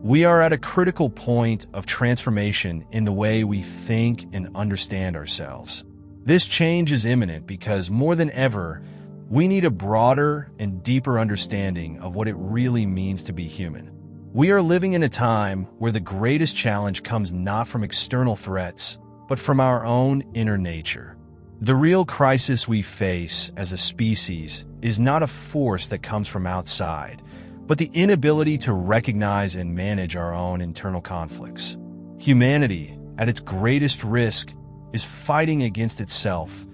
We are at a critical point of transformation in the way we think and understand ourselves. This change is imminent because, more than ever, we need a broader and deeper understanding of what it really means to be human. We are living in a time where the greatest challenge comes not from external threats, but from our own inner nature. The real crisis we face as a species is not a force that comes from outside, but the inability to recognize and manage our own internal conflicts. Humanity, at its greatest risk, is fighting against itself,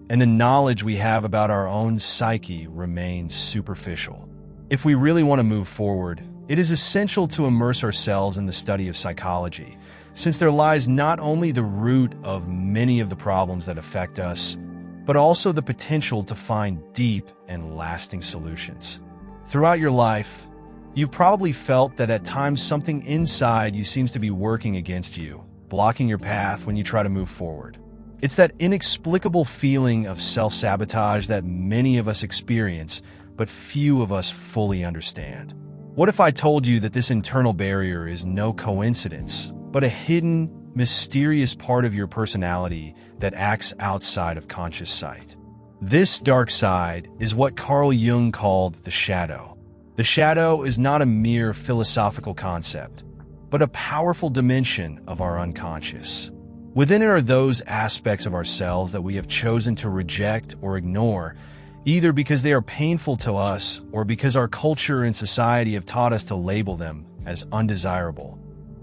and the knowledge we have about our own psyche remains superficial. If we really want to move forward, it is essential to immerse ourselves in the study of psychology, since there lies not only the root of many of the problems that affect us, but also the potential to find deep and lasting solutions. Throughout your life, you've probably felt that at times something inside you seems to be working against you, blocking your path when you try to move forward. It's that inexplicable feeling of self-sabotage that many of us experience, but few of us fully understand. What if I told you that this internal barrier is no coincidence, but a hidden, mysterious part of your personality that acts outside of conscious sight? This dark side is what Carl Jung called the shadow. The shadow is not a mere philosophical concept, but a powerful dimension of our unconscious. Within it are those aspects of ourselves that we have chosen to reject or ignore, either because they are painful to us or because our culture and society have taught us to label them as undesirable.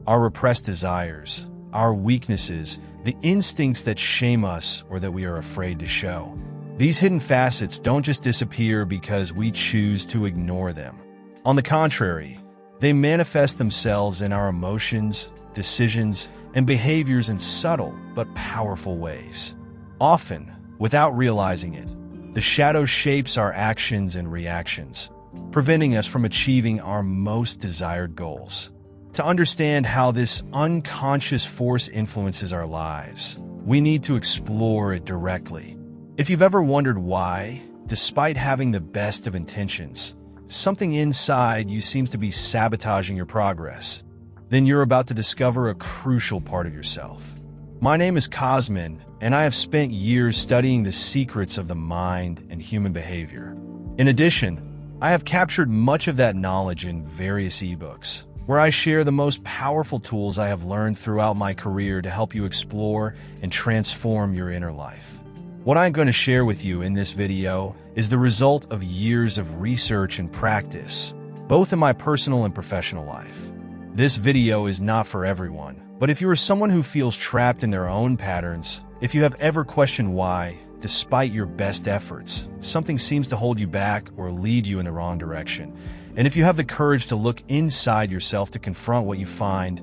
Our repressed desires, our weaknesses, the instincts that shame us or that we are afraid to show. These hidden facets don't just disappear because we choose to ignore them. On the contrary, they manifest themselves in our emotions, decisions, and behaviors in subtle but powerful ways. Often, without realizing it, the shadow shapes our actions and reactions, preventing us from achieving our most desired goals. To understand how this unconscious force influences our lives, we need to explore it directly. If you've ever wondered why, despite having the best of intentions, something inside you seems to be sabotaging your progress, then you're about to discover a crucial part of yourself. My name is Cosmin, and I have spent years studying the secrets of the mind and human behavior. In addition, I have captured much of that knowledge in various ebooks, where I share the most powerful tools I have learned throughout my career to help you explore and transform your inner life. What I'm going to share with you in this video is the result of years of research and practice, both in my personal and professional life. This video is not for everyone, but if you are someone who feels trapped in their own patterns, if you have ever questioned why, despite your best efforts, something seems to hold you back or lead you in the wrong direction, and if you have the courage to look inside yourself to confront what you find,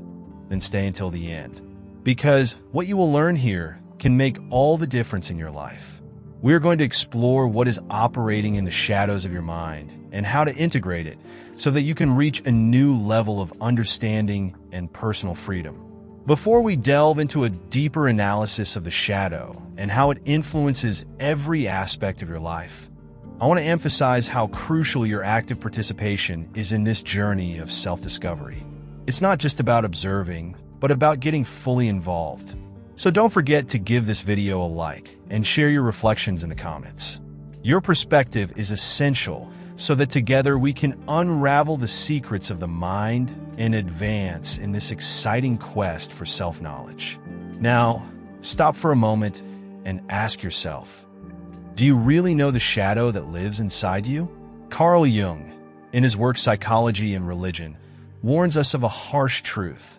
then stay until the end. Because what you will learn here can make all the difference in your life. We're going to explore what is operating in the shadows of your mind and how to integrate it so that you can reach a new level of understanding and personal freedom. Before we delve into a deeper analysis of the shadow and how it influences every aspect of your life, I want to emphasize how crucial your active participation is in this journey of self-discovery. It's not just about observing, but about getting fully involved. So don't forget to give this video a like and share your reflections in the comments. Your perspective is essential so that together we can unravel the secrets of the mind and advance in this exciting quest for self-knowledge. Now, stop for a moment and ask yourself, do you really know the shadow that lives inside you? Carl Jung, in his work Psychology and Religion, warns us of a harsh truth.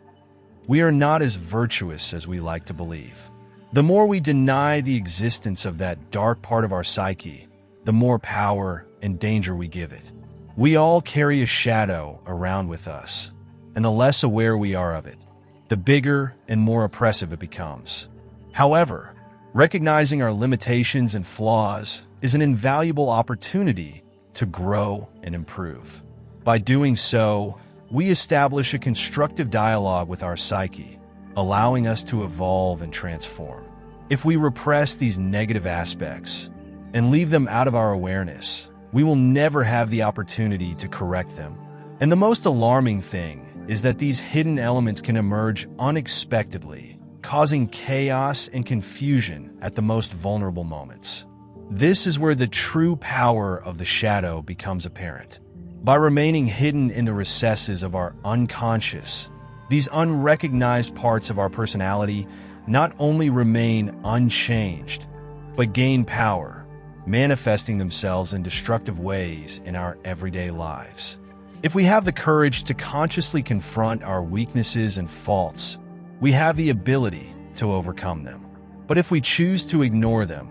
We are not as virtuous as we like to believe. The more we deny the existence of that dark part of our psyche, the more power and danger we give it. We all carry a shadow around with us, and the less aware we are of it, the bigger and more oppressive it becomes. However, recognizing our limitations and flaws is an invaluable opportunity to grow and improve. By doing so, we establish a constructive dialogue with our psyche, allowing us to evolve and transform. If we repress these negative aspects and leave them out of our awareness, we will never have the opportunity to correct them. And the most alarming thing is that these hidden elements can emerge unexpectedly, causing chaos and confusion at the most vulnerable moments. This is where the true power of the shadow becomes apparent. By remaining hidden in the recesses of our unconscious, these unrecognized parts of our personality not only remain unchanged, but gain power, manifesting themselves in destructive ways in our everyday lives. If we have the courage to consciously confront our weaknesses and faults, we have the ability to overcome them. But if we choose to ignore them,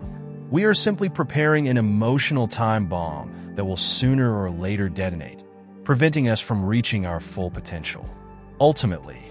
we are simply preparing an emotional time bomb that will sooner or later detonate, preventing us from reaching our full potential. Ultimately,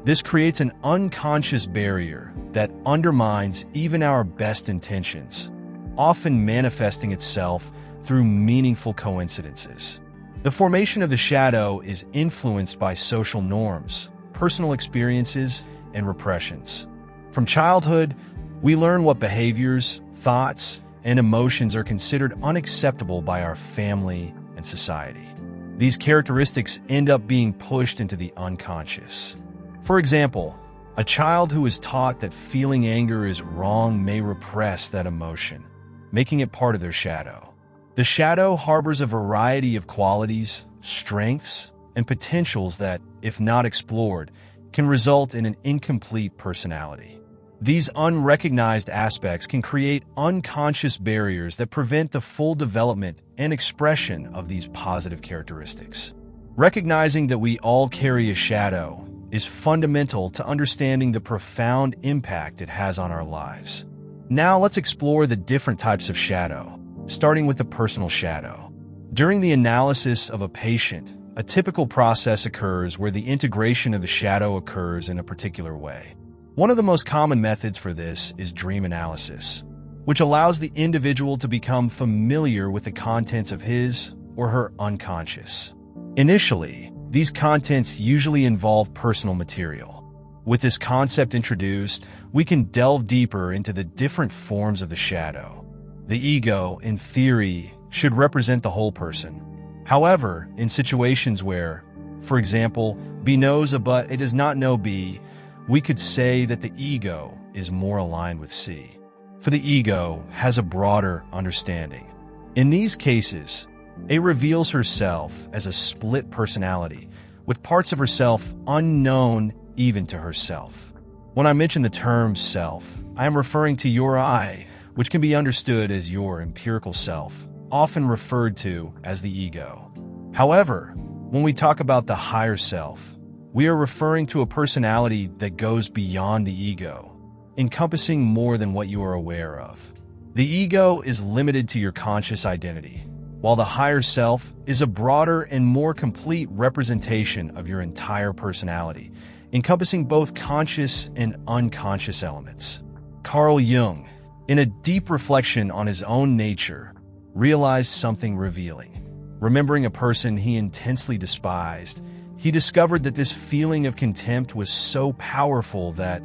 this creates an unconscious barrier that undermines even our best intentions, often manifesting itself through meaningful coincidences. The formation of the shadow is influenced by social norms, personal experiences, and repressions. From childhood, we learn what behaviors, thoughts, and emotions are considered unacceptable by our family and society. These characteristics end up being pushed into the unconscious. For example, a child who is taught that feeling anger is wrong may repress that emotion, making it part of their shadow. The shadow harbors a variety of qualities, strengths, and potentials that, if not explored, can result in an incomplete personality. These unrecognized aspects can create unconscious barriers that prevent the full development and expression of these positive characteristics. Recognizing that we all carry a shadow is fundamental to understanding the profound impact it has on our lives. Now let's explore the different types of shadow, starting with the personal shadow. During the analysis of a patient, a typical process occurs where the integration of the shadow occurs in a particular way. One of the most common methods for this is dream analysis, which allows the individual to become familiar with the contents of his or her unconscious. Initially, these contents usually involve personal material. With this concept introduced, we can delve deeper into the different forms of the shadow. The ego, in theory, should represent the whole person. However, in situations where, for example, B knows A but it does not know B, we could say that the ego is more aligned with C, for the ego has a broader understanding. In these cases, A reveals herself as a split personality, with parts of herself unknown even to herself. When I mention the term self, I am referring to your I, which can be understood as your empirical self, often referred to as the ego. However, when we talk about the higher self, we are referring to a personality that goes beyond the ego, encompassing more than what you are aware of. The ego is limited to your conscious identity, while the higher self is a broader and more complete representation of your entire personality, encompassing both conscious and unconscious elements. Carl Jung, in a deep reflection on his own nature, realized something revealing. Remembering a person he intensely despised, he discovered that this feeling of contempt was so powerful that,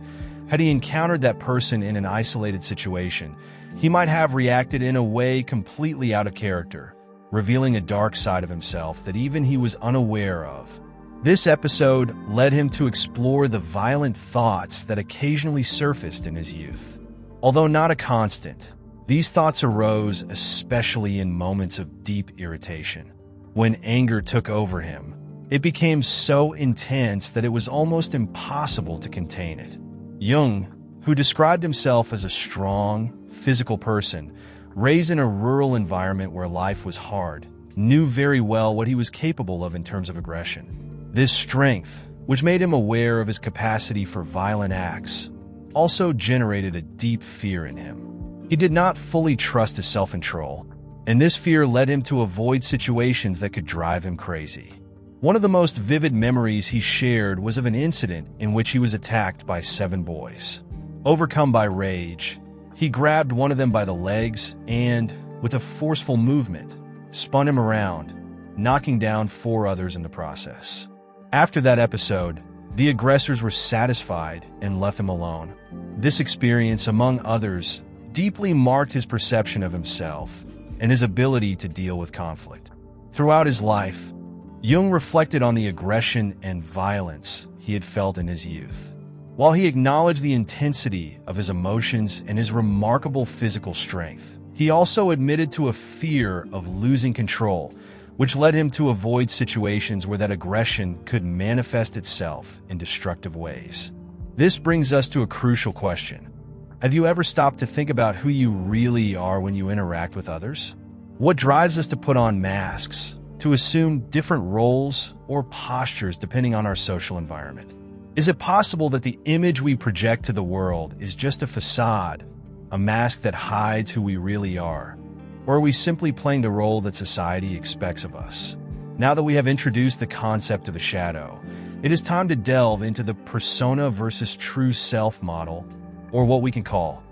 had he encountered that person in an isolated situation, he might have reacted in a way completely out of character, revealing a dark side of himself that even he was unaware of. This episode led him to explore the violent thoughts that occasionally surfaced in his youth. Although not a constant, these thoughts arose especially in moments of deep irritation. When anger took over him, it became so intense that it was almost impossible to contain it. Jung, who described himself as a strong, physical person, raised in a rural environment where life was hard, knew very well what he was capable of in terms of aggression. This strength, which made him aware of his capacity for violent acts, also generated a deep fear in him. He did not fully trust his self-control, and this fear led him to avoid situations that could drive him crazy. One of the most vivid memories he shared was of an incident in which he was attacked by 7 boys. Overcome by rage, he grabbed one of them by the legs and, with a forceful movement, spun him around, knocking down 4 others in the process. After that episode, the aggressors were satisfied and left him alone. This experience, among others, deeply marked his perception of himself and his ability to deal with conflict. Throughout his life, Jung reflected on the aggression and violence he had felt in his youth. While he acknowledged the intensity of his emotions and his remarkable physical strength, he also admitted to a fear of losing control, which led him to avoid situations where that aggression could manifest itself in destructive ways. This brings us to a crucial question. Have you ever stopped to think about who you really are when you interact with others? What drives us to put on masks, to assume different roles or postures depending on our social environment? Is it possible that the image we project to the world is just a facade, a mask that hides who we really are? Or are we simply playing the role that society expects of us? Now that we have introduced the concept of the shadow, it is time to delve into the persona versus true self model, or what we can call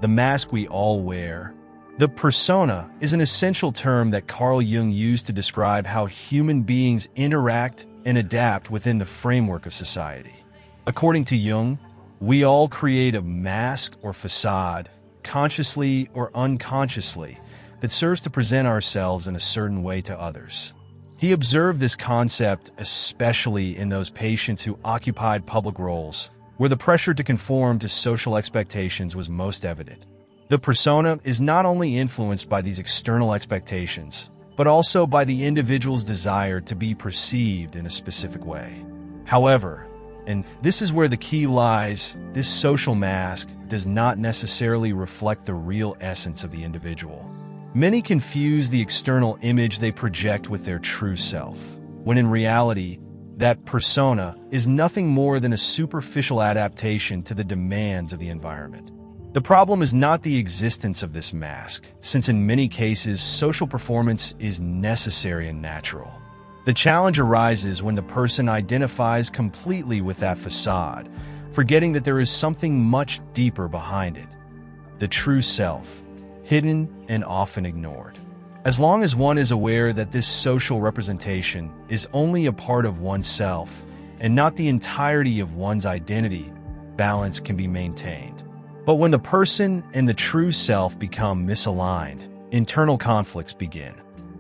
the mask we all wear. The persona is an essential term that Carl Jung used to describe how human beings interact and adapt within the framework of society. According to Jung, we all create a mask or facade, consciously or unconsciously, that serves to present ourselves in a certain way to others. He observed this concept especially in those patients who occupied public roles, where the pressure to conform to social expectations was most evident. The persona is not only influenced by these external expectations, but also by the individual's desire to be perceived in a specific way. However, and this is where the key lies, this social mask does not necessarily reflect the real essence of the individual. Many confuse the external image they project with their true self, when in reality, that persona is nothing more than a superficial adaptation to the demands of the environment. The problem is not the existence of this mask, since in many cases, social performance is necessary and natural. The challenge arises when the person identifies completely with that facade, forgetting that there is something much deeper behind it, the true self, hidden and often ignored. As long as one is aware that this social representation is only a part of oneself and not the entirety of one's identity, balance can be maintained. But when the person and the true self become misaligned, internal conflicts begin.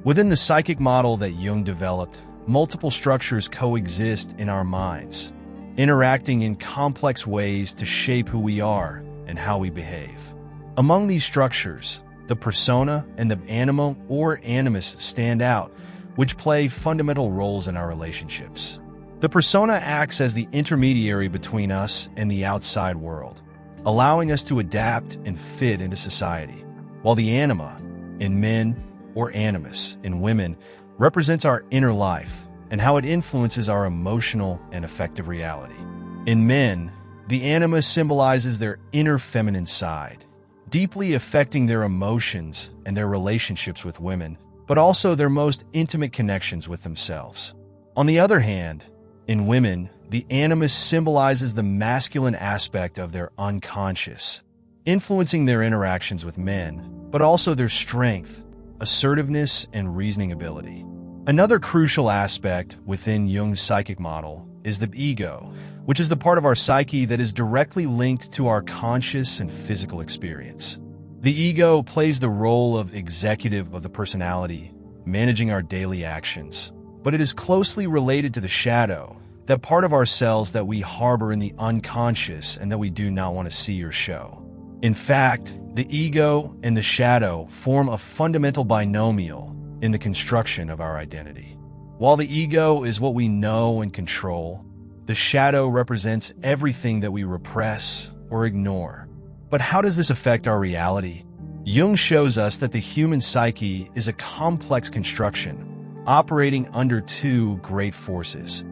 Within the psychic model that Jung developed, multiple structures coexist in our minds, interacting in complex ways to shape who we are and how we behave. Among these structures, the persona and the anima or animus stand out, which play fundamental roles in our relationships. The persona acts as the intermediary between us and the outside world, allowing us to adapt and fit into society, while the anima, in men, or animus, in women, represents our inner life and how it influences our emotional and affective reality. In men, the animus symbolizes their inner feminine side, deeply affecting their emotions and their relationships with women, but also their most intimate connections with themselves. On the other hand, in women, the animus symbolizes the masculine aspect of their unconscious, influencing their interactions with men, but also their strength, assertiveness, and reasoning ability. Another crucial aspect within Jung's psychic model is the ego, which is the part of our psyche that is directly linked to our conscious and physical experience. The ego plays the role of executive of the personality, managing our daily actions, but it is closely related to the shadow, that part of ourselves that we harbor in the unconscious and that we do not want to see or show. In fact, the ego and the shadow form a fundamental binomial in the construction of our identity. While the ego is what we know and control, the shadow represents everything that we repress or ignore. But how does this affect our reality? Jung shows us that the human psyche is a complex construction, operating under two great forces: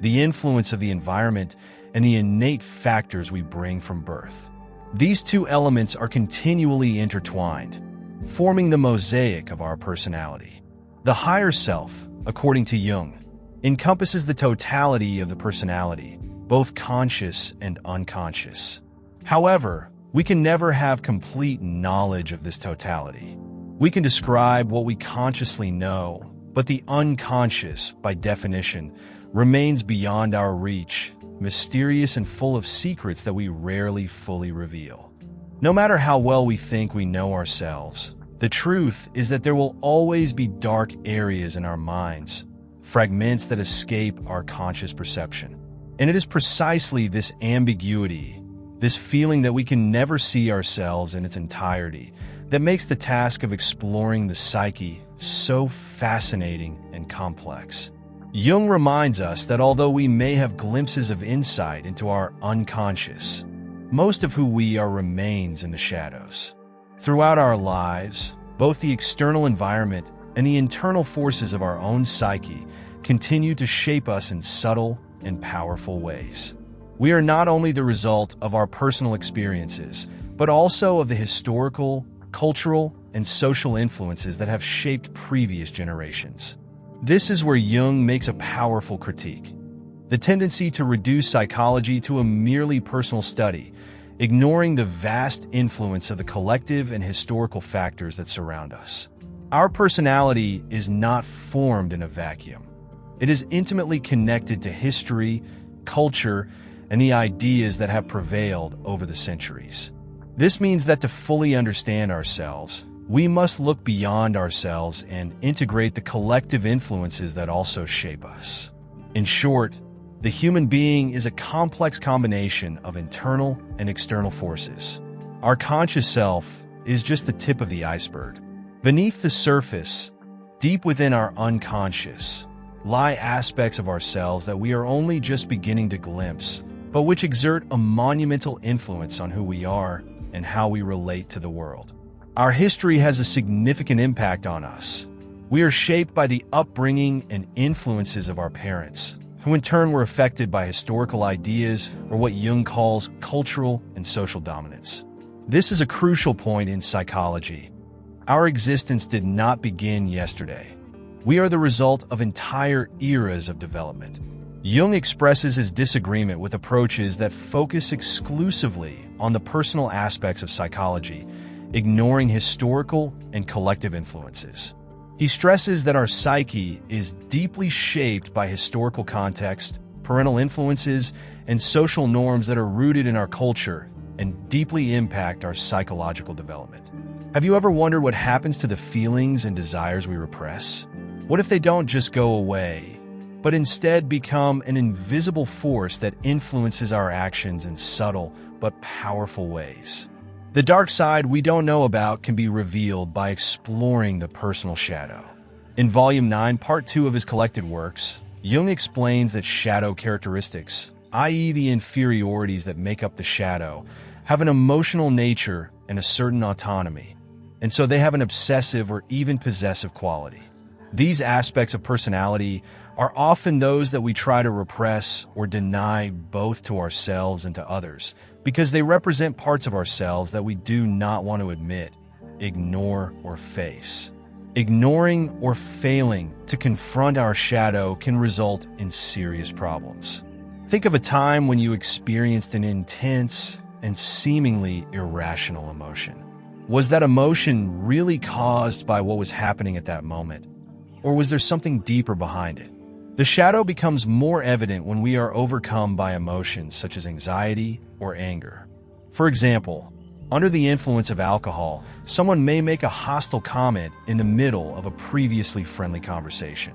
the influence of the environment and the innate factors we bring from birth. These two elements are continually intertwined, forming the mosaic of our personality. The higher self, according to Jung, encompasses the totality of the personality, both conscious and unconscious. However, we can never have complete knowledge of this totality. We can describe what we consciously know, but the unconscious, by definition, remains beyond our reach, mysterious and full of secrets that we rarely fully reveal. No matter how well we think we know ourselves, the truth is that there will always be dark areas in our minds, fragments that escape our conscious perception. And it is precisely this ambiguity, this feeling that we can never see ourselves in its entirety, that makes the task of exploring the psyche so fascinating and complex. Jung reminds us that although we may have glimpses of insight into our unconscious, most of who we are remains in the shadows. Throughout our lives, both the external environment and the internal forces of our own psyche continue to shape us in subtle and powerful ways. We are not only the result of our personal experiences, but also of the historical, cultural, and social influences that have shaped previous generations. This is where Jung makes a powerful critique. The tendency to reduce psychology to a merely personal study, ignoring the vast influence of the collective and historical factors that surround us. Our personality is not formed in a vacuum. It is intimately connected to history, culture, and the ideas that have prevailed over the centuries. This means that to fully understand ourselves, we must look beyond ourselves and integrate the collective influences that also shape us. In short, the human being is a complex combination of internal and external forces. Our conscious self is just the tip of the iceberg. Beneath the surface, deep within our unconscious, lie aspects of ourselves that we are only just beginning to glimpse, but which exert a monumental influence on who we are and how we relate to the world. Our history has a significant impact on us. We are shaped by the upbringing and influences of our parents, who in turn were affected by historical ideas or what Jung calls cultural and social dominance. This is a crucial point in psychology. Our existence did not begin yesterday. We are the result of entire eras of development. Jung expresses his disagreement with approaches that focus exclusively on the personal aspects of psychology, ignoring historical and collective influences. He stresses that our psyche is deeply shaped by historical context, parental influences, and social norms that are rooted in our culture and deeply impact our psychological development. Have you ever wondered what happens to the feelings and desires we repress? What if they don't just go away, but instead become an invisible force that influences our actions in subtle but powerful ways? The dark side we don't know about can be revealed by exploring the personal shadow. In Volume 9, Part 2 of his collected works, Jung explains that shadow characteristics, i.e. the inferiorities that make up the shadow, have an emotional nature and a certain autonomy, and so they have an obsessive or even possessive quality. These aspects of personality are often those that we try to repress or deny both to ourselves and to others, because they represent parts of ourselves that we do not want to admit, ignore, or face. Ignoring or failing to confront our shadow can result in serious problems. Think of a time when you experienced an intense and seemingly irrational emotion. Was that emotion really caused by what was happening at that moment? Or was there something deeper behind it? The shadow becomes more evident when we are overcome by emotions such as anxiety or anger. For example, under the influence of alcohol, someone may make a hostile comment in the middle of a previously friendly conversation.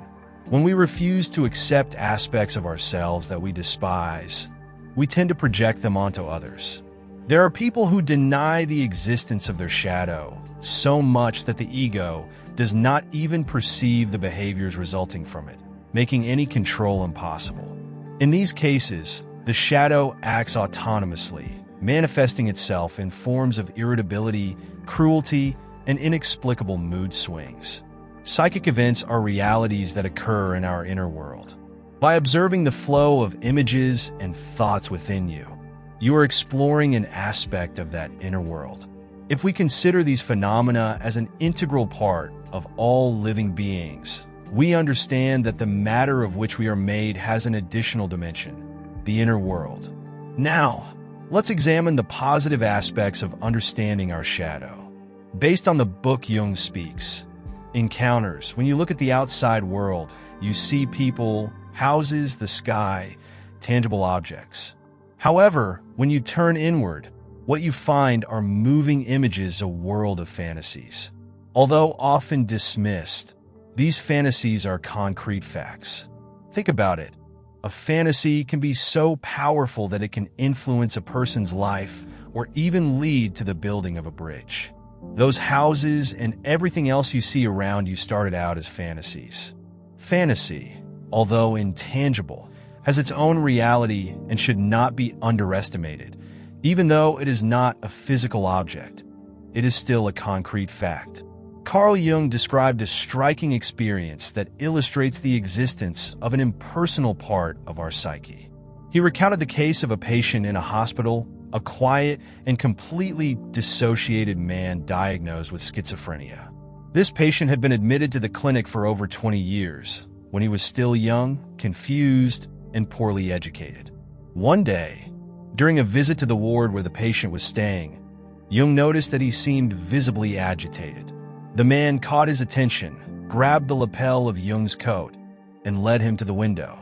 When we refuse to accept aspects of ourselves that we despise, we tend to project them onto others. There are people who deny the existence of their shadow so much that the ego does not even perceive the behaviors resulting from it, making any control impossible. In these cases, the shadow acts autonomously, manifesting itself in forms of irritability, cruelty, and inexplicable mood swings. Psychic events are realities that occur in our inner world. By observing the flow of images and thoughts within you, you are exploring an aspect of that inner world. If we consider these phenomena as an integral part of all living beings, we understand that the matter of which we are made has an additional dimension, the inner world. Now, let's examine the positive aspects of understanding our shadow. Based on the book Jung Speaks, Encounters, when you look at the outside world, you see people, houses, the sky, tangible objects. However, when you turn inward, what you find are moving images, a world of fantasies. Although often dismissed, These fantasies are concrete facts. Think about it. A fantasy can be so powerful that it can influence a person's life or even lead to the building of a bridge. Those houses and everything else you see around you started out as fantasies. Fantasy, although intangible, has its own reality and should not be underestimated. Even though it is not a physical object, it is still a concrete fact. Carl Jung described a striking experience that illustrates the existence of an impersonal part of our psyche. He recounted the case of a patient in a hospital, a quiet and completely dissociated man diagnosed with schizophrenia. This patient had been admitted to the clinic for over 20 years, when he was still young, confused, and poorly educated. One day, during a visit to the ward where the patient was staying, Jung noticed that he seemed visibly agitated. The man caught his attention, grabbed the lapel of Jung's coat, and led him to the window.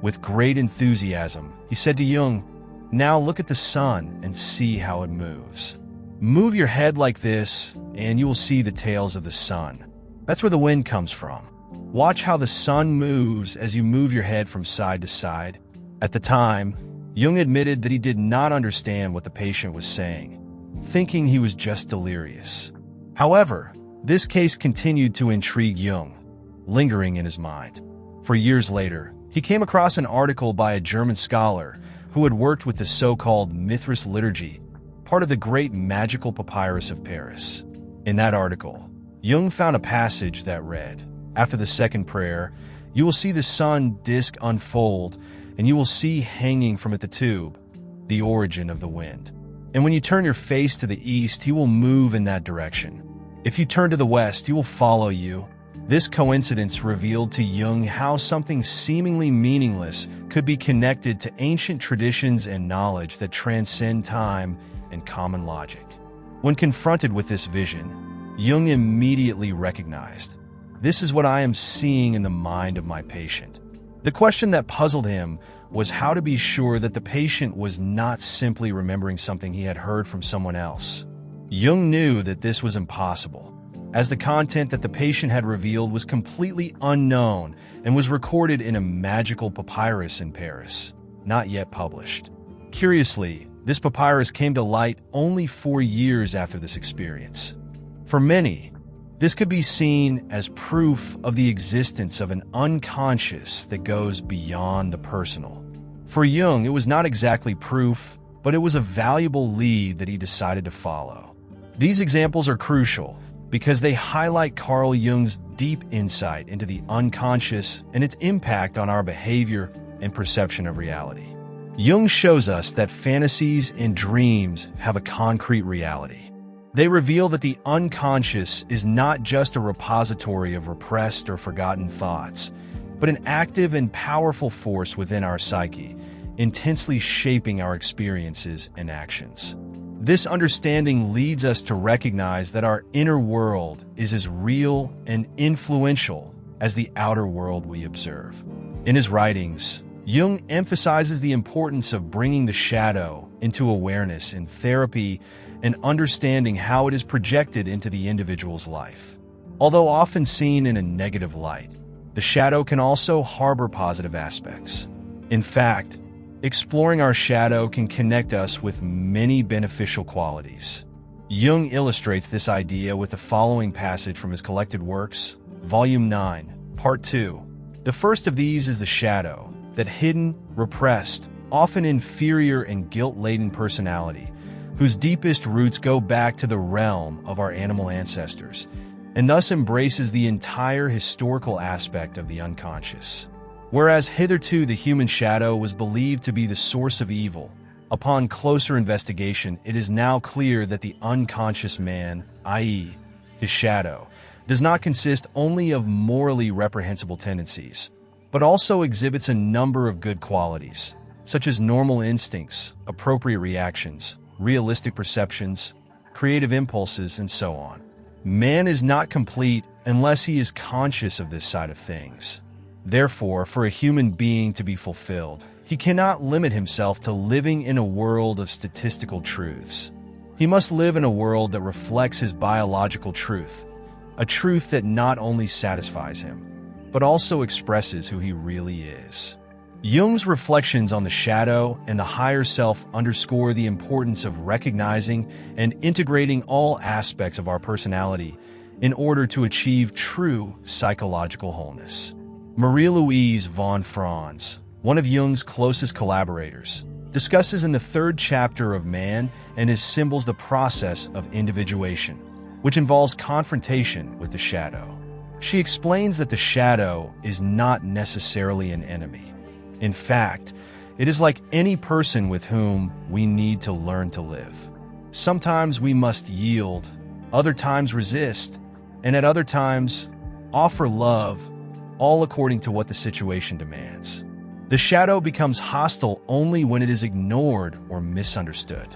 With great enthusiasm, he said to Jung, "Now look at the sun and see how it moves. Move your head like this, and you will see the tails of the sun. That's where the wind comes from. Watch how the sun moves as you move your head from side to side." At the time, Jung admitted that he did not understand what the patient was saying, thinking he was just delirious. However, this case continued to intrigue Jung, lingering in his mind. For years later, he came across an article by a German scholar who had worked with the so-called Mithras liturgy, part of the great magical papyrus of Paris. In that article, Jung found a passage that read, "After the second prayer, you will see the sun disk unfold, and you will see hanging from it the tube, the origin of the wind. And when you turn your face to the east, he will move in that direction. If you turn to the west, he will follow you." This coincidence revealed to Jung how something seemingly meaningless could be connected to ancient traditions and knowledge that transcend time and common logic. When confronted with this vision, Jung immediately recognized, "This is what I am seeing in the mind of my patient." The question that puzzled him was how to be sure that the patient was not simply remembering something he had heard from someone else. Jung knew that this was impossible, as the content that the patient had revealed was completely unknown and was recorded in a magical papyrus in Paris, not yet published. Curiously, this papyrus came to light only 4 years after this experience. For many, this could be seen as proof of the existence of an unconscious that goes beyond the personal. For Jung, it was not exactly proof, but it was a valuable lead that he decided to follow. These examples are crucial because they highlight Carl Jung's deep insight into the unconscious and its impact on our behavior and perception of reality. Jung shows us that fantasies and dreams have a concrete reality. They reveal that the unconscious is not just a repository of repressed or forgotten thoughts, but an active and powerful force within our psyche, intensely shaping our experiences and actions. This understanding leads us to recognize that our inner world is as real and influential as the outer world we observe. In his writings, Jung emphasizes the importance of bringing the shadow into awareness in therapy and understanding how it is projected into the individual's life. Although often seen in a negative light, the shadow can also harbor positive aspects. In fact, exploring our shadow can connect us with many beneficial qualities. Jung illustrates this idea with the following passage from his collected works, Volume 9, Part 2. The first of these is the shadow, that hidden, repressed, often inferior and guilt-laden personality, whose deepest roots go back to the realm of our animal ancestors, and thus embraces the entire historical aspect of the unconscious. Whereas hitherto the human shadow was believed to be the source of evil, upon closer investigation it is now clear that the unconscious man, i.e., his shadow, does not consist only of morally reprehensible tendencies, but also exhibits a number of good qualities, such as normal instincts, appropriate reactions, realistic perceptions, creative impulses, and so on. Man is not complete unless he is conscious of this side of things. Therefore, for a human being to be fulfilled, he cannot limit himself to living in a world of statistical truths. He must live in a world that reflects his biological truth, a truth that not only satisfies him, but also expresses who he really is. Jung's reflections on the shadow and the higher self underscore the importance of recognizing and integrating all aspects of our personality in order to achieve true psychological wholeness. Marie-Louise von Franz, one of Jung's closest collaborators, discusses in the third chapter of Man and His Symbols the process of individuation, which involves confrontation with the shadow. She explains that the shadow is not necessarily an enemy. In fact, it is like any person with whom we need to learn to live. Sometimes we must yield, other times resist, and at other times offer love, all according to what the situation demands. The shadow becomes hostile only when it is ignored or misunderstood.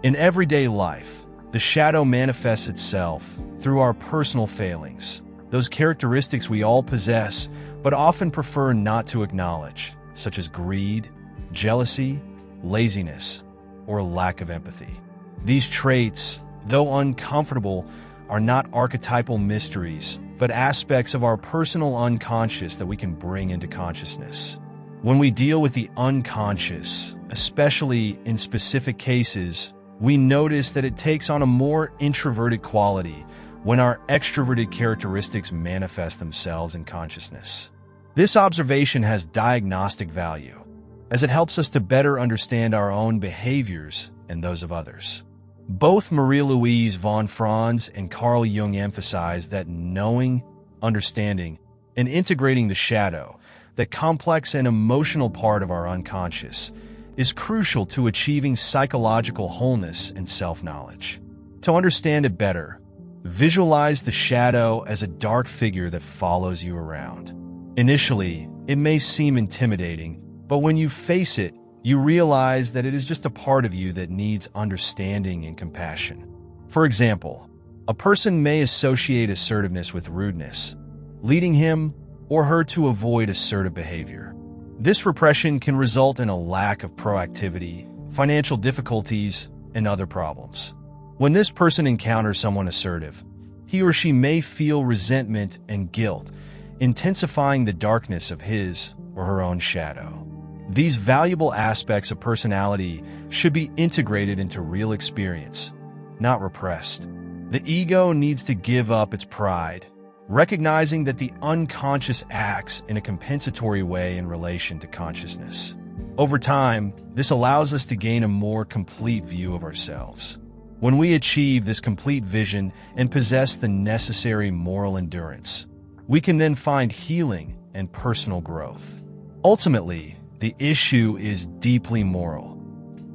In everyday life, the shadow manifests itself through our personal failings, those characteristics we all possess but often prefer not to acknowledge, such as greed, jealousy, laziness, or lack of empathy. These traits, though uncomfortable, are not archetypal mysteries, but aspects of our personal unconscious that we can bring into consciousness. When we deal with the unconscious, especially in specific cases, we notice that it takes on a more introverted quality when our extroverted characteristics manifest themselves in consciousness. This observation has diagnostic value, as it helps us to better understand our own behaviors and those of others. Both Marie-Louise von Franz and Carl Jung emphasize that knowing, understanding, and integrating the shadow, that complex and emotional part of our unconscious, is crucial to achieving psychological wholeness and self-knowledge. To understand it better, visualize the shadow as a dark figure that follows you around. Initially, it may seem intimidating, but when you face it, you realize that it is just a part of you that needs understanding and compassion. For example, a person may associate assertiveness with rudeness, leading him or her to avoid assertive behavior. This repression can result in a lack of proactivity, financial difficulties, and other problems. When this person encounters someone assertive, he or she may feel resentment and guilt, intensifying the darkness of his or her own shadow. These valuable aspects of personality should be integrated into real experience, not repressed. The ego needs to give up its pride, recognizing that the unconscious acts in a compensatory way in relation to consciousness. Over time, this allows us to gain a more complete view of ourselves. When we achieve this complete vision and possess the necessary moral endurance, we can then find healing and personal growth. Ultimately, the issue is deeply moral.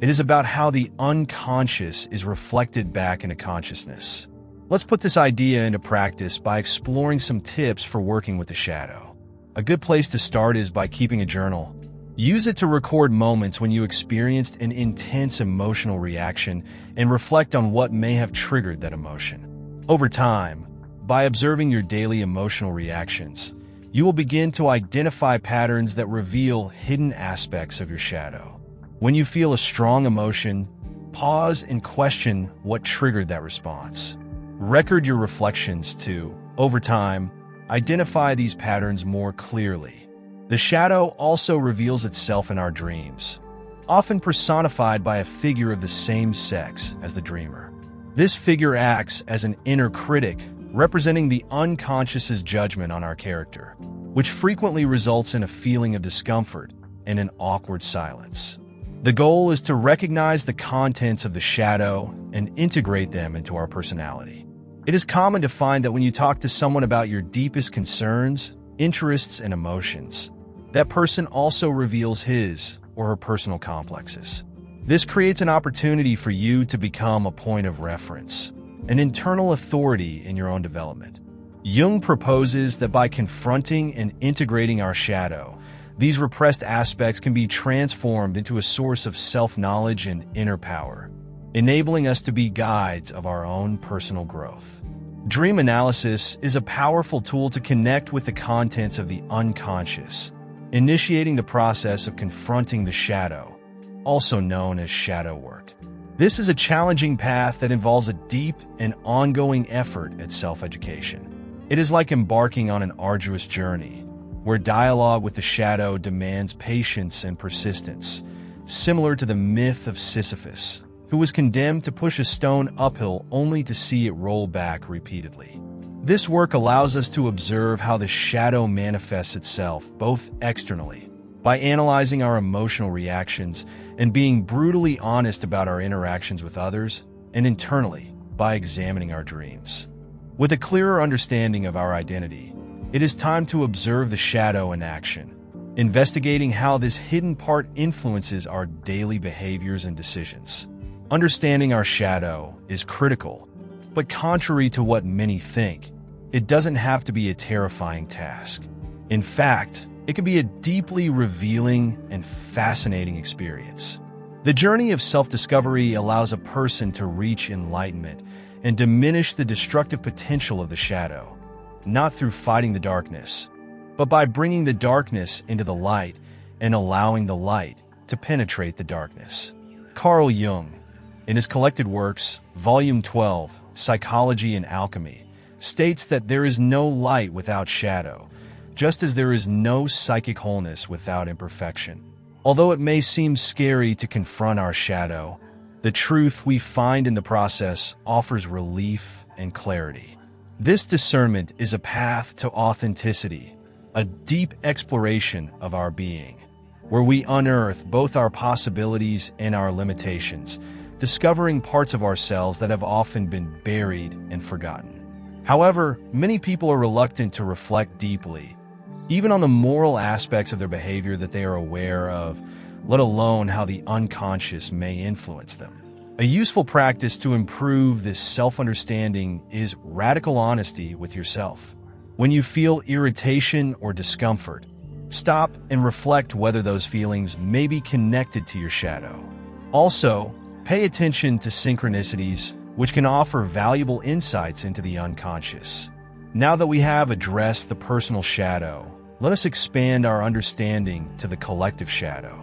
It is about how the unconscious is reflected back into consciousness. Let's put this idea into practice by exploring some tips for working with the shadow. A good place to start is by keeping a journal. Use it to record moments when you experienced an intense emotional reaction and reflect on what may have triggered that emotion. Over time, by observing your daily emotional reactions, you will begin to identify patterns that reveal hidden aspects of your shadow. When you feel a strong emotion, pause and question what triggered that response. Record your reflections to, over time, identify these patterns more clearly. The shadow also reveals itself in our dreams, often personified by a figure of the same sex as the dreamer. This figure acts as an inner critic, representing the unconscious's judgment on our character, which frequently results in a feeling of discomfort and an awkward silence. The goal is to recognize the contents of the shadow and integrate them into our personality. It is common to find that when you talk to someone about your deepest concerns, interests, and emotions, that person also reveals his or her personal complexes. This creates an opportunity for you to become a point of reference, an internal authority in your own development. Jung proposes that by confronting and integrating our shadow, these repressed aspects can be transformed into a source of self-knowledge and inner power, enabling us to be guides of our own personal growth. Dream analysis is a powerful tool to connect with the contents of the unconscious, initiating the process of confronting the shadow, also known as shadow work. This is a challenging path that involves a deep and ongoing effort at self-education. It is like embarking on an arduous journey, where dialogue with the shadow demands patience and persistence, similar to the myth of Sisyphus, who was condemned to push a stone uphill only to see it roll back repeatedly. This work allows us to observe how the shadow manifests itself, both externally, by analyzing our emotional reactions and being brutally honest about our interactions with others, and internally, by examining our dreams. With a clearer understanding of our identity, it is time to observe the shadow in action, investigating how this hidden part influences our daily behaviors and decisions. Understanding our shadow is critical, but contrary to what many think, it doesn't have to be a terrifying task. In fact, it can be a deeply revealing and fascinating experience. The journey of self-discovery allows a person to reach enlightenment and diminish the destructive potential of the shadow, not through fighting the darkness, but by bringing the darkness into the light and allowing the light to penetrate the darkness. Carl Jung, in his collected works, Volume 12, Psychology and Alchemy, states that there is no light without shadow, just as there is no psychic wholeness without imperfection. Although it may seem scary to confront our shadow, the truth we find in the process offers relief and clarity. This discernment is a path to authenticity, a deep exploration of our being, where we unearth both our possibilities and our limitations, discovering parts of ourselves that have often been buried and forgotten. However, many people are reluctant to reflect deeply, even on the moral aspects of their behavior that they are aware of, let alone how the unconscious may influence them. A useful practice to improve this self-understanding is radical honesty with yourself. When you feel irritation or discomfort, stop and reflect whether those feelings may be connected to your shadow. Also, pay attention to synchronicities, which can offer valuable insights into the unconscious. Now that we have addressed the personal shadow, let us expand our understanding to the collective shadow.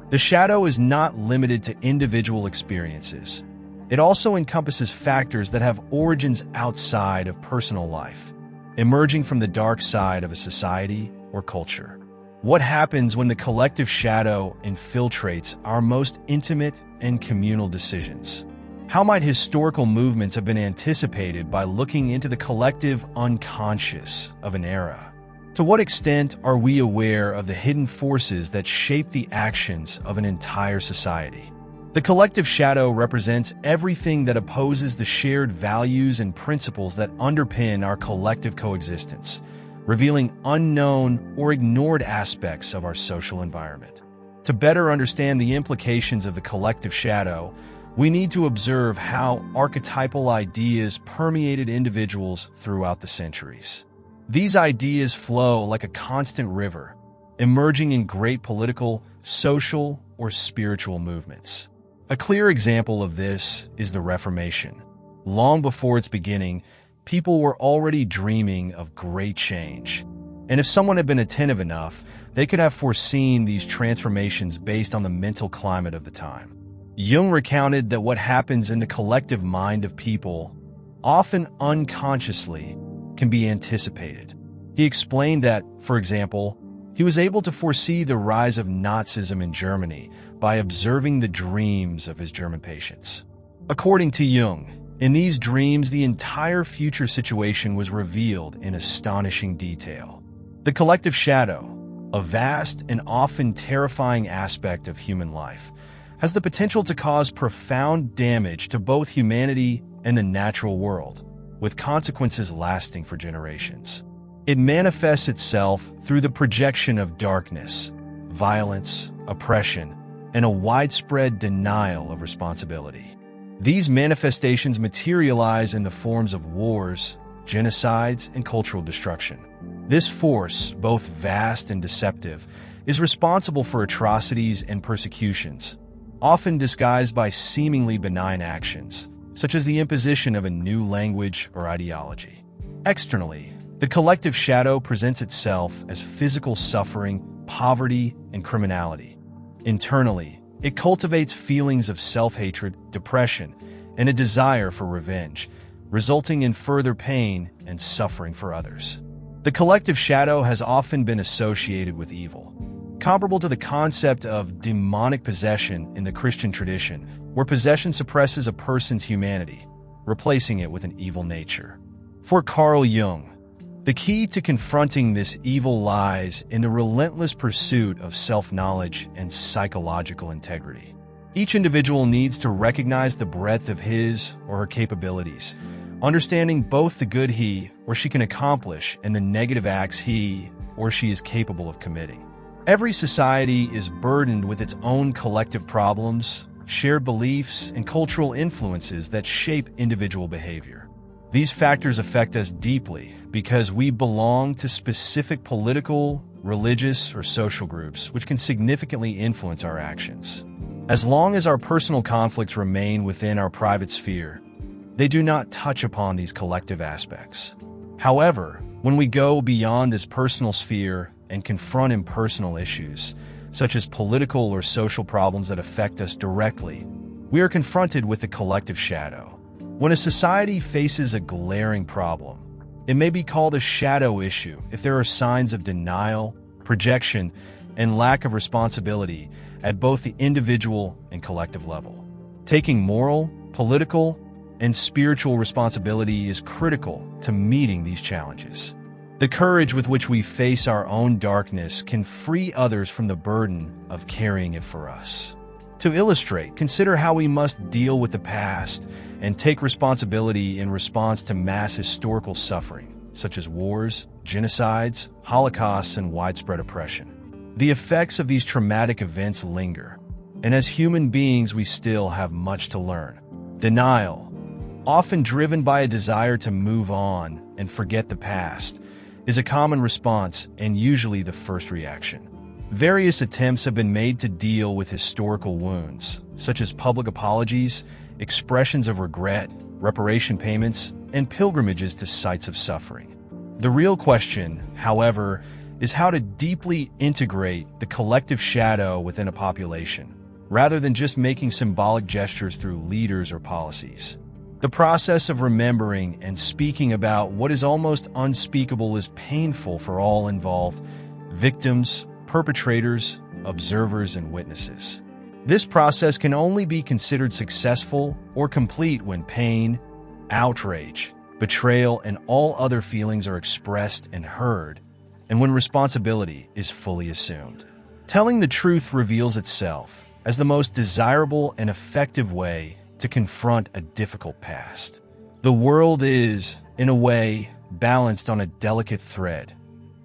The shadow is not limited to individual experiences. It also encompasses factors that have origins outside of personal life, emerging from the dark side of a society or culture. What happens when the collective shadow infiltrates our most intimate and communal decisions? How might historical movements have been anticipated by looking into the collective unconscious of an era? To what extent are we aware of the hidden forces that shape the actions of an entire society? The collective shadow represents everything that opposes the shared values and principles that underpin our collective coexistence, revealing unknown or ignored aspects of our social environment. To better understand the implications of the collective shadow, we need to observe how archetypal ideas permeated individuals throughout the centuries. These ideas flow like a constant river, emerging in great political, social, or spiritual movements. A clear example of this is the Reformation. Long before its beginning, people were already dreaming of great change. And if someone had been attentive enough, they could have foreseen these transformations based on the mental climate of the time. Jung recounted that what happens in the collective mind of people, often unconsciously, can be anticipated. He explained that, for example, he was able to foresee the rise of Nazism in Germany by observing the dreams of his German patients. According to Jung, in these dreams, the entire future situation was revealed in astonishing detail. The collective shadow, a vast and often terrifying aspect of human life, has the potential to cause profound damage to both humanity and the natural world, with consequences lasting for generations. It manifests itself through the projection of darkness, violence, oppression, and a widespread denial of responsibility. These manifestations materialize in the forms of wars, genocides, and cultural destruction. This force, both vast and deceptive, is responsible for atrocities and persecutions, often disguised by seemingly benign actions, such as the imposition of a new language or ideology. Externally, the collective shadow presents itself as physical suffering, poverty, and criminality. Internally, it cultivates feelings of self-hatred, depression, and a desire for revenge, resulting in further pain and suffering for others. The collective shadow has often been associated with evil, comparable to the concept of demonic possession in the Christian tradition, where possession suppresses a person's humanity, replacing it with an evil nature. For Carl Jung, the key to confronting this evil lies in the relentless pursuit of self-knowledge and psychological integrity. Each individual needs to recognize the breadth of his or her capabilities, understanding both the good he or she can accomplish and the negative acts he or she is capable of committing. Every society is burdened with its own collective problems, shared beliefs, and cultural influences that shape individual behavior. These factors affect us deeply because we belong to specific political, religious, or social groups, which can significantly influence our actions. As long as our personal conflicts remain within our private sphere, they do not touch upon these collective aspects. However, when we go beyond this personal sphere and confront impersonal issues, such as political or social problems that affect us directly, we are confronted with the collective shadow. When a society faces a glaring problem, it may be called a shadow issue if there are signs of denial, projection, and lack of responsibility at both the individual and collective level. Taking moral, political, and spiritual responsibility is critical to meeting these challenges. The courage with which we face our own darkness can free others from the burden of carrying it for us. To illustrate, consider how we must deal with the past and take responsibility in response to mass historical suffering, such as wars, genocides, holocausts, and widespread oppression. The effects of these traumatic events linger, and as human beings we still have much to learn. Denial, often driven by a desire to move on and forget the past, is a common response and usually the first reaction. Various attempts have been made to deal with historical wounds, such as public apologies, expressions of regret, reparation payments, and pilgrimages to sites of suffering. The real question, however, is how to deeply integrate the collective shadow within a population, rather than just making symbolic gestures through leaders or policies. The process of remembering and speaking about what is almost unspeakable is painful for all involved: victims, perpetrators, observers, and witnesses. This process can only be considered successful or complete when pain, outrage, betrayal, and all other feelings are expressed and heard, and when responsibility is fully assumed. Telling the truth reveals itself as the most desirable and effective way to confront a difficult past. The world is, in a way, balanced on a delicate thread: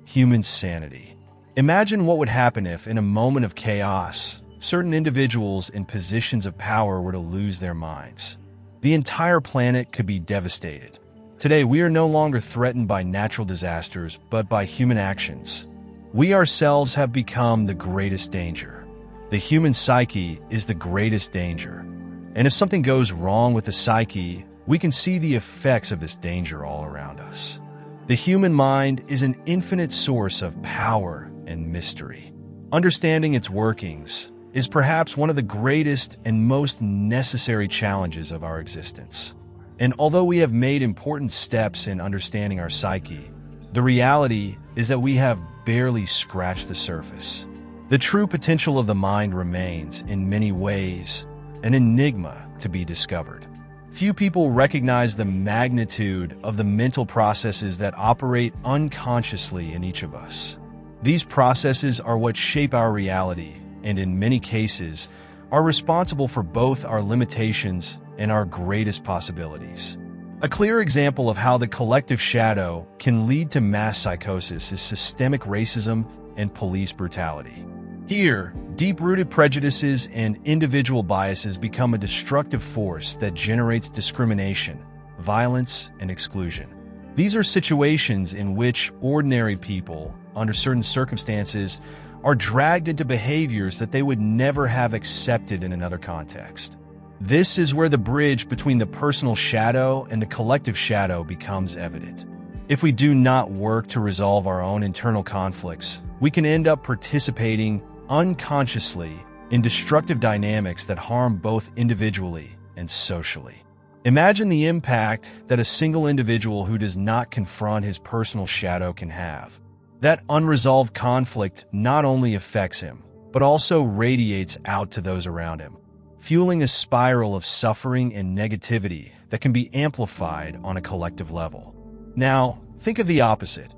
human sanity. Imagine what would happen if, in a moment of chaos, certain individuals in positions of power were to lose their minds. The entire planet could be devastated. Today, we are no longer threatened by natural disasters, but by human actions. We ourselves have become the greatest danger. The human psyche is the greatest danger. And if something goes wrong with the psyche, we can see the effects of this danger all around us. The human mind is an infinite source of power and mystery. Understanding its workings is perhaps one of the greatest and most necessary challenges of our existence. And although we have made important steps in understanding our psyche, the reality is that we have barely scratched the surface. The true potential of the mind remains, in many ways, an enigma to be discovered. Few people recognize the magnitude of the mental processes that operate unconsciously in each of us. These processes are what shape our reality, and in many cases, are responsible for both our limitations and our greatest possibilities. A clear example of how the collective shadow can lead to mass psychosis is systemic racism and police brutality. Here, deep-rooted prejudices and individual biases become a destructive force that generates discrimination, violence, and exclusion. These are situations in which ordinary people, under certain circumstances, are dragged into behaviors that they would never have accepted in another context. This is where the bridge between the personal shadow and the collective shadow becomes evident. If we do not work to resolve our own internal conflicts, we can end up participating unconsciously in destructive dynamics that harm both individually and socially. Imagine the impact that a single individual who does not confront his personal shadow can have. That unresolved conflict not only affects him, but also radiates out to those around him, fueling a spiral of suffering and negativity that can be amplified on a collective level. Now, think of the opposite.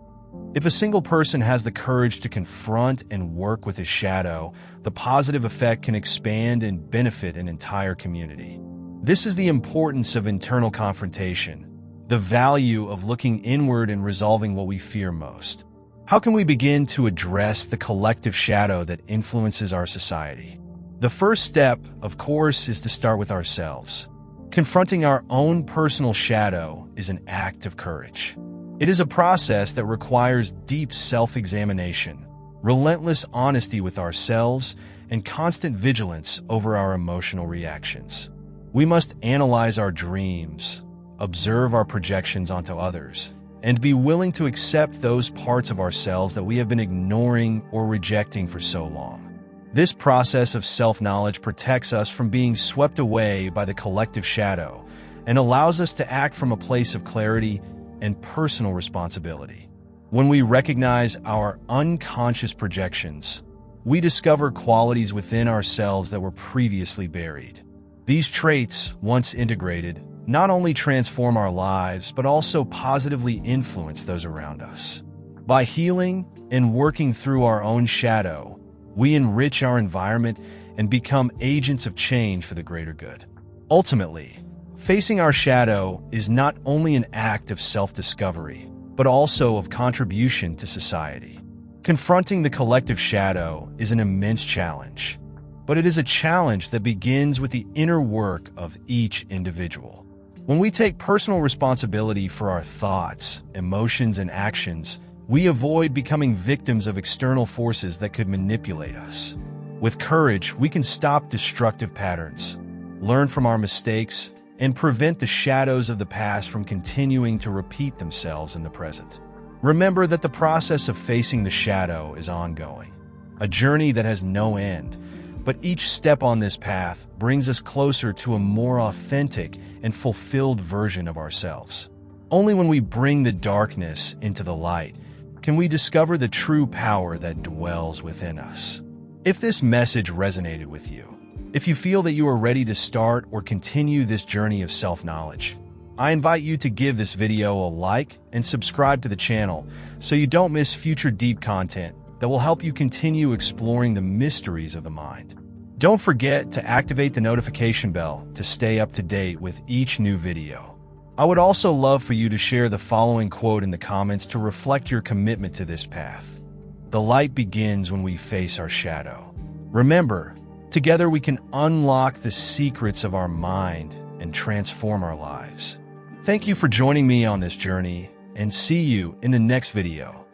If a single person has the courage to confront and work with his shadow, the positive effect can expand and benefit an entire community. This is the importance of internal confrontation, the value of looking inward and resolving what we fear most. How can we begin to address the collective shadow that influences our society? The first step, of course, is to start with ourselves. Confronting our own personal shadow is an act of courage. It is a process that requires deep self-examination, relentless honesty with ourselves, and constant vigilance over our emotional reactions. We must analyze our dreams, observe our projections onto others, and be willing to accept those parts of ourselves that we have been ignoring or rejecting for so long. This process of self-knowledge protects us from being swept away by the collective shadow and allows us to act from a place of clarity and personal responsibility. When we recognize our unconscious projections, we discover qualities within ourselves that were previously buried. These traits, once integrated, not only transform our lives, but also positively influence those around us. By healing and working through our own shadow, we enrich our environment and become agents of change for the greater good. Ultimately, facing our shadow is not only an act of self-discovery, but also of contribution to society. Confronting the collective shadow is an immense challenge, but it is a challenge that begins with the inner work of each individual. When we take personal responsibility for our thoughts, emotions, and actions, we avoid becoming victims of external forces that could manipulate us. With courage, we can stop destructive patterns, learn from our mistakes, and prevent the shadows of the past from continuing to repeat themselves in the present. Remember that the process of facing the shadow is ongoing, a journey that has no end, but each step on this path brings us closer to a more authentic and fulfilled version of ourselves. Only when we bring the darkness into the light can we discover the true power that dwells within us. If this message resonated with you, if you feel that you are ready to start or continue this journey of self-knowledge, I invite you to give this video a like and subscribe to the channel so you don't miss future deep content that will help you continue exploring the mysteries of the mind. Don't forget to activate the notification bell to stay up to date with each new video. I would also love for you to share the following quote in the comments to reflect your commitment to this path. The light begins when we face our shadow. Remember, together we can unlock the secrets of our mind and transform our lives. Thank you for joining me on this journey, and see you in the next video.